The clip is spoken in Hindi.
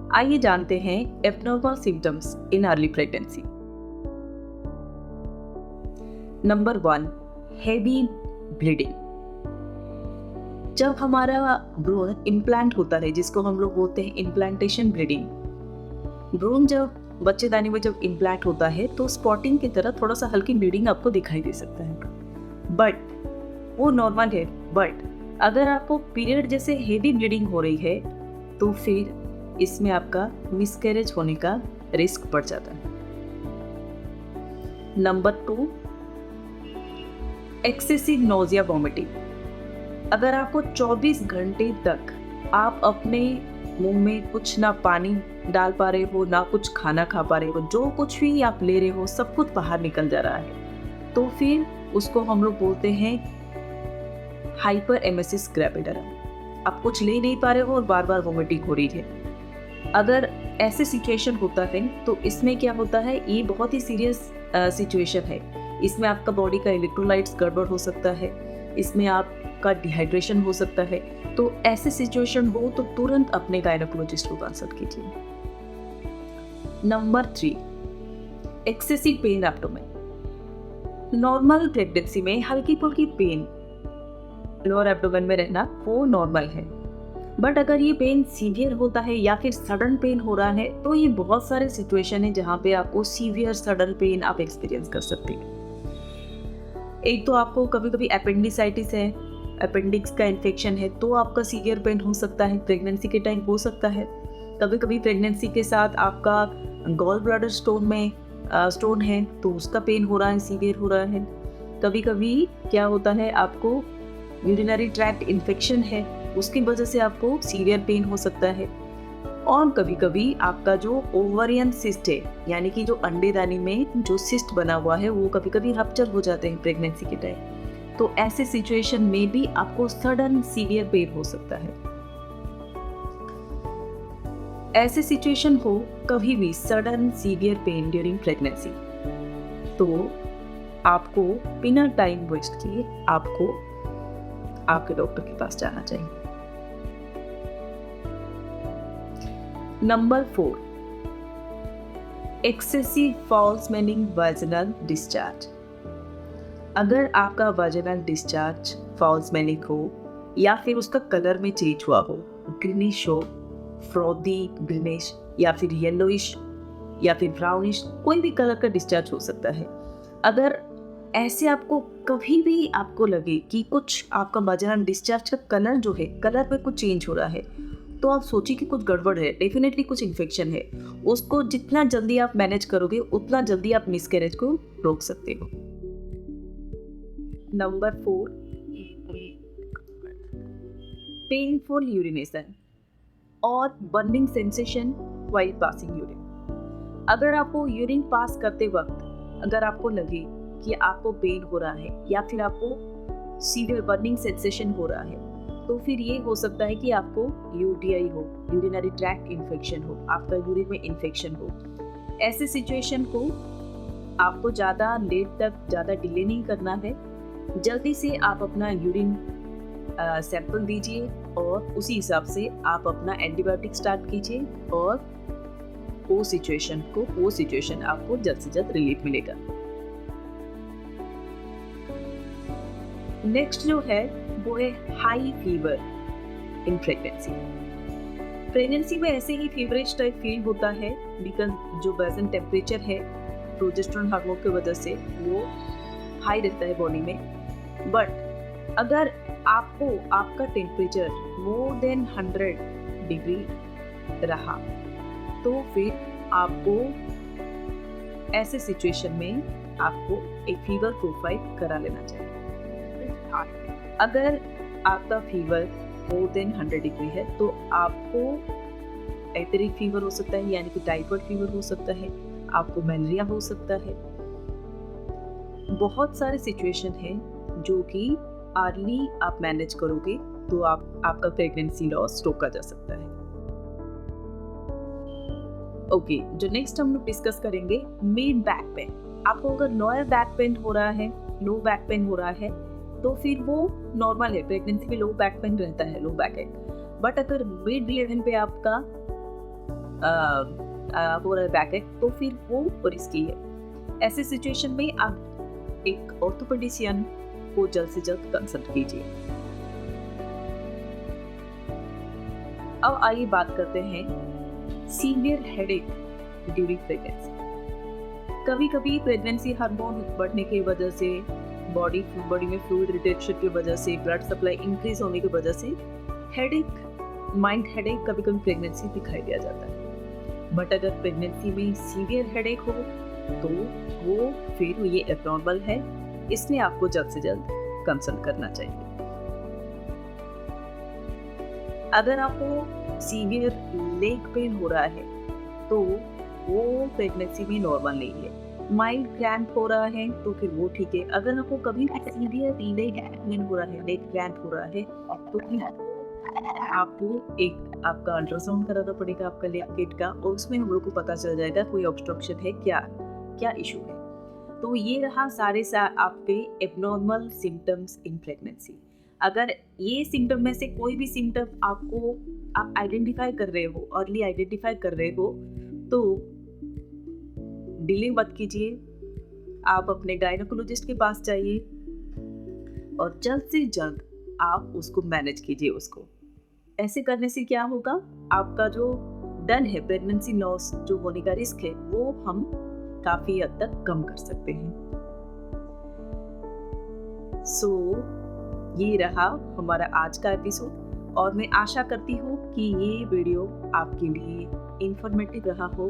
आइए जानते हैं abnormal symptoms in early pregnancy. Number 1, heavy bleeding. जब हमारा भ्रूण इम्प्लांट होता है, जिसको हम लोग बोलते हैं इम्प्लांटेशन ब्लीडिंग, भ्रूण जब बच्चेदानी में जब इम्प्लांट होता है तो स्पॉटिंग की तरह थोड़ा सा हल्की ब्लीडिंग आपको दिखाई दे सकता है, बट वो नॉर्मल है। बट अगर आपको पीरियड जैसे हेवी ब्लीडिंग हो रही है तो फिर इसमें आपका मिसकैरेज होने का रिस्क बढ़ जाता है। Number 2, excessive nausea vomiting. अगर आपको 24 घंटे तक आप अपने मुंह में कुछ ना पानी डाल पा रहे हो, ना कुछ खाना खा पा रहे हो, जो कुछ भी आप ले रहे हो सब कुछ बाहर निकल जा रहा है, तो फिर उसको हम लोग बोलते हैं हाइपर एमेसिस ग्रेविडियम। आप कुछ ले नहीं पा रहे हो और बार बार वॉमिटिंग हो रही है। अगर ऐसे सिचुएशन होता है तो इसमें क्या होता है, ये बहुत ही सीरियस सिचुएशन है। इसमें आपका बॉडी का इलेक्ट्रोलाइट्स गड़बड़ हो सकता है, इसमें आपका डिहाइड्रेशन हो सकता है। तो ऐसे सिचुएशन हो तो तुरंत अपने गायनेकोलॉजिस्ट को कंसल्ट कीजिए। Number 3, excessive pen abdomen. Normal pregnancy में हल्की फुल्की पेन लोअर एब्डोमेन में रहना वो नॉर्मल है, बट अगर ये पेन सीवियर होता है या फिर सडन पेन हो रहा है तो ये बहुत सारे सिचुएशन है जहाँ पे आपको सीवियर सडन पेन आप एक्सपीरियंस कर सकते हैं। एक तो आपको कभी कभी एपेंडिसाइटिस है, अपेंडिक्स का इन्फेक्शन है, तो आपका सीवियर पेन हो सकता है, प्रेगनेंसी के टाइम हो सकता है। कभी कभी प्रेगनेंसी के साथ आपका गॉल ब्लैडर स्टोन है तो उसका पेन हो रहा है, सीवियर हो रहा है। कभी कभी क्या होता है, आपको यूरिनरी ट्रैक्ट इन्फेक्शन है, उसकी वजह से आपको सीवियर पेन हो सकता है। और कभी कभी आपका जो ओवरियन सिस्ट है, यानी कि जो अंडेदानी में जो सिस्ट बना हुआ है, वो कभी कभी रप्चर हो जाते हैं प्रेगनेंसी के टाइम। तो ऐसे सिचुएशन में भी आपको सडन सीवियर पेन हो सकता है। ऐसे सिचुएशन हो कभी भी sudden severe pain during pregnancy, तो आपको बिना टाइम वेस्ट किए आपको आपके डॉक्टर के पास जाना चाहिए। Number 4, excessive foul smelling vaginal discharge. अगर आपका वाजिनल डिस्चार्ज फाउल स्मेलिंग हो या फिर उसका कलर में चेंज हुआ हो, ग्रीनिश हो, फ्रॉदी ग्रीनिश या फिर येलोइश या फिर ब्राउनिश, कोई भी कलर का डिस्चार्ज हो सकता है। अगर ऐसे आपको कभी भी आपको लगे कि कुछ आपका वाजिनल डिस्चार्ज का कलर जो है, कलर में कुछ चेंज हो रहा है, तो आप सोचिए कि कुछ गड़बड़ है, डेफिनेटली कुछ इन्फेक्शन है। उसको जितना जल्दी आप मैनेज करोगे उतना जल्दी आप मिसकैरेज को रोक सकते हो। नंबर 4, पेनफुल यूरिनेशन और burning sensation while passing urine. अगर आपको यूरिन पास करते वक्त अगर आपको लगे कि आपको पेन हो रहा है या फिर आपको सीवियर बर्निंग सेंसेशन हो रहा है, तो फिर ये हो सकता है कि आपको यूटीआई हो, यूरिनरी ट्रैक्ट इन्फेक्शन हो, आपका यूरिन में इन्फेक्शन हो। ऐसे सिचुएशन को आपको ज़्यादा लेट तक ज़्यादा डिले नहीं करना है, जल्दी से आप अपना यूरिन सैंपल दीजिए और उसी हिसाब से आप अपना एंटीबायोटिक स्टार्ट कीजिए और वो सिचुएशन आपको जल्द से जल्द रिलीफ मिलेगा। नेक्स्ट जो है वो है high fever in pregnancy. Pregnancy में ऐसे ही फीवरिश टाइप फील होता है बिकॉज जो बेसन टेम्परेचर है प्रोजेस्टेरोन हार्मोन की वजह से वो हाई रहता है बॉडी में। बट अगर आपको आपका टेम्परेचर मोर देन 100 डिग्री रहा तो फिर आपको ऐसे सिचुएशन में आपको एक फीवर प्रोफाइल करा लेना चाहिए। अगर आपका फीवर मोर देन 100 डिग्री है तो आपको एंटेरिक फीवर हो सकता है, यानी कि टाइफाइड फीवर हो सकता है, आपको मलेरिया हो सकता है। बहुत सारे सिचुएशन हैं जो कि अर्ली आप मैनेज करोगे तो आपका प्रेगनेंसी लॉस रोका जा सकता है। ओके, जो नेक्स्ट हम लोग डिस्कस करेंगे मिड बैक पेन। आपको अगर लोअर बैक पेन हो रहा है, लो बैक पेन हो रहा है, तो फिर वो नॉर्मल है, प्रेगनेंसी में लो बैक पेन रहता है, लो बैक एक। बट अगर मिड रिएक्शन पे आपका हो रहा है बैकएक, तो फिर वो रिस्की है। ऐसे सिचुएशन में आप एक ऑर्थोपेडिशियन को जल्द से जल्द कंसल्ट कीजिए। अब आइए बात करते हैं सीवियर हेडेक ड्यूरिंग प्रेगनेंसी। कभी कभी प्रेगनेंसी हार्मोन बढ़ने की वजह से, बॉडी में फ्लूइड रिटेंशन की वजह से, ब्लड सप्लाई इंक्रीज होने की वजह से हेडेक, माइल्ड हेडेक कभी कभी प्रेगनेंसी दिखाई दिया जाता है। बट अगर प्रेगनेंसी में सीवियर हेडेक हो तो वो फिर ये एब्नॉर्मल है, इसलिए आपको जल्द से जल्द कंसल्ट करना चाहिए। अगर आपको सीवियर लेग पेन हो रहा है तो वो प्रेगनेंसी में नॉर्मल नहीं है। माइल्ड क्रैम्प हो रहा है तो फिर वो ठीक है। अगर आपको कभी सीवियर लेग पेन हो रहा है, लेग क्रैम्प हो रहा है, तो फिर आपको एक आपका अल्ट्रासाउंड कराना पड़ेगा आपका लेग किट का, और उसमें हम लोग को पता चल जाएगा कोई ऑब्स्ट्रक्शन है, क्या इशू है। तो ये रहा सारे आपके एब्नॉर्मल सिम्टम्स इन प्रेगनेंसी। अगर ये सिम्टम में से कोई भी सिम्टम आप आइडेंटिफाई कर रहे हो, अर्ली आइडेंटिफाई कर रहे हो, तो डिले मत कीजिए, आप अपने गायनेकोलॉजिस्ट के पास जाइए और जल्द से जल्द आप उसको मैनेज कीजिए उसको। ऐसे करने से क्या होगा, आपका जो डर है, प्रेगनेंसी लॉस जो होने का रिस्क है, वो हम काफी हद तक कम कर सकते हैं। ये रहा हमारा आज का एपिसोड, और मैं आशा करती हूँ कि ये वीडियो आपके लिए इंफॉर्मेटिव रहा हो